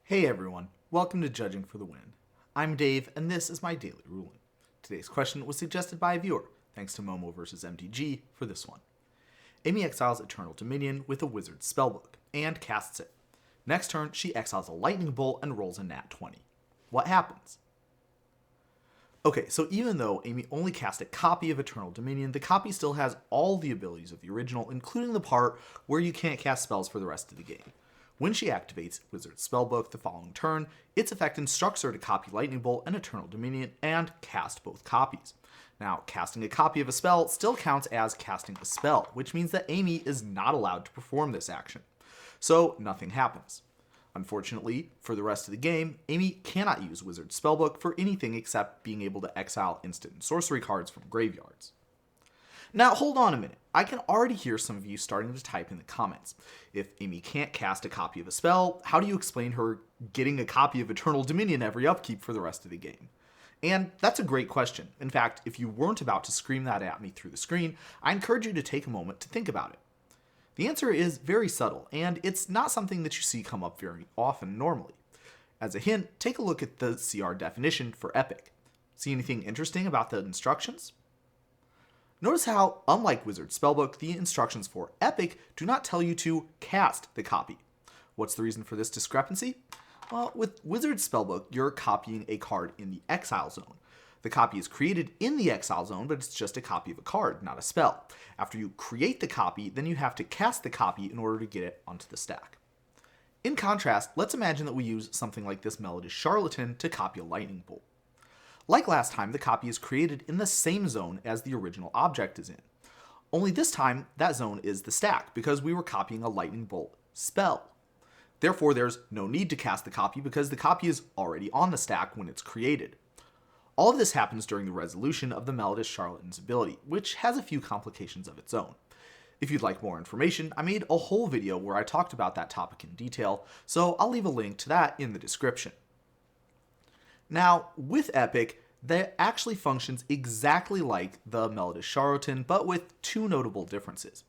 Hey everyone, welcome to Judging for the Win. I'm Dave, and this is my daily ruling. Today's question was suggested by a viewer, thanks to Momo vs. MTG for this one. Amy exiles Eternal Dominion with a Wizard Spellbook, and casts it. Next turn, she exiles a Lightning Bolt and rolls a Nat 20. What happens? Okay, so even though Amy only cast a copy of Eternal Dominion, the copy still has all the abilities of the original, including the part where you can't cast spells for the rest of the game. When she activates Wizard Spellbook the following turn, its effect instructs her to copy Lightning Bolt and Eternal Dominion and cast both copies. Now, casting a copy of a spell still counts as casting a spell, which means that Amy is not allowed to perform this action. So, nothing happens. Unfortunately, for the rest of the game, Amy cannot use Wizard Spellbook for anything except being able to exile instant and sorcery cards from graveyards. Now, hold on a minute. I can already hear some of you starting to type in the comments. If Amy can't cast a copy of a spell, how do you explain her getting a copy of Eternal Dominion every upkeep for the rest of the game? And that's a great question. In fact, if you weren't about to scream that at me through the screen, I encourage you to take a moment to think about it. The answer is very subtle, and it's not something that you see come up very often normally. As a hint, take a look at the CR definition for Epic. See anything interesting about the instructions? Notice how, unlike Wizard Spellbook, the instructions for Epic do not tell you to cast the copy. What's the reason for this discrepancy? Well, with Wizard Spellbook, you're copying a card in the exile zone. The copy is created in the exile zone, but it's just a copy of a card, not a spell. After you create the copy, then you have to cast the copy in order to get it onto the stack. In contrast, let's imagine that we use something like this Melodious Charlatan to copy a Lightning Bolt. Like last time, the copy is created in the same zone as the original object is in. Only this time, that zone is the stack, because we were copying a Lightning Bolt spell. Therefore, there's no need to cast the copy because the copy is already on the stack when it's created. All of this happens during the resolution of the Melodious Charlatan's ability, which has a few complications of its own. If you'd like more information, I made a whole video where I talked about that topic in detail, so I'll leave a link to that in the description. Now, with Epic, that actually functions exactly like the Melodious Charlatan, but with two notable differences.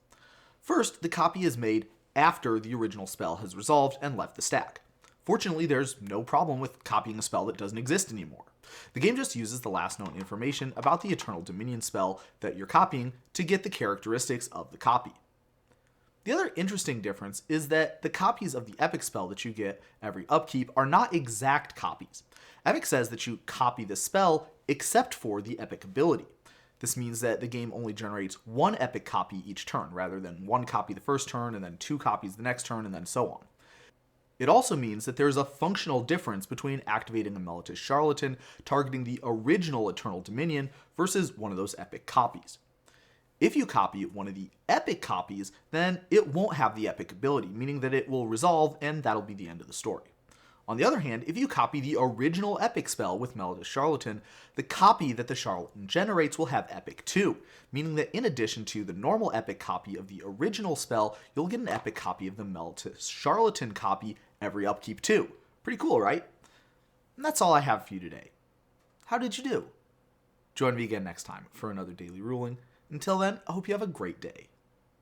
First, the copy is made after the original spell has resolved and left the stack. Fortunately, there's no problem with copying a spell that doesn't exist anymore. The game just uses the last known information about the Eternal Dominion spell that you're copying to get the characteristics of the copy. The other interesting difference is that the copies of the Epic spell that you get every upkeep are not exact copies. Epic says that you copy the spell except for the Epic ability. This means that the game only generates one Epic copy each turn, rather than one copy the first turn and then two copies the next turn and then so on. It also means that there's a functional difference between activating a Melodious Charlatan targeting the original Eternal Dominion versus one of those Epic copies. If you copy one of the Epic copies, then it won't have the Epic ability, meaning that it will resolve and that'll be the end of the story. On the other hand, if you copy the original Epic spell with Melodious Charlatan, the copy that the Charlatan generates will have Epic too, meaning that in addition to the normal Epic copy of the original spell, you'll get an Epic copy of the Melodious Charlatan copy every upkeep too. Pretty cool, right? And that's all I have for you today. How did you do? Join me again next time for another daily ruling. Until then, I hope you have a great day.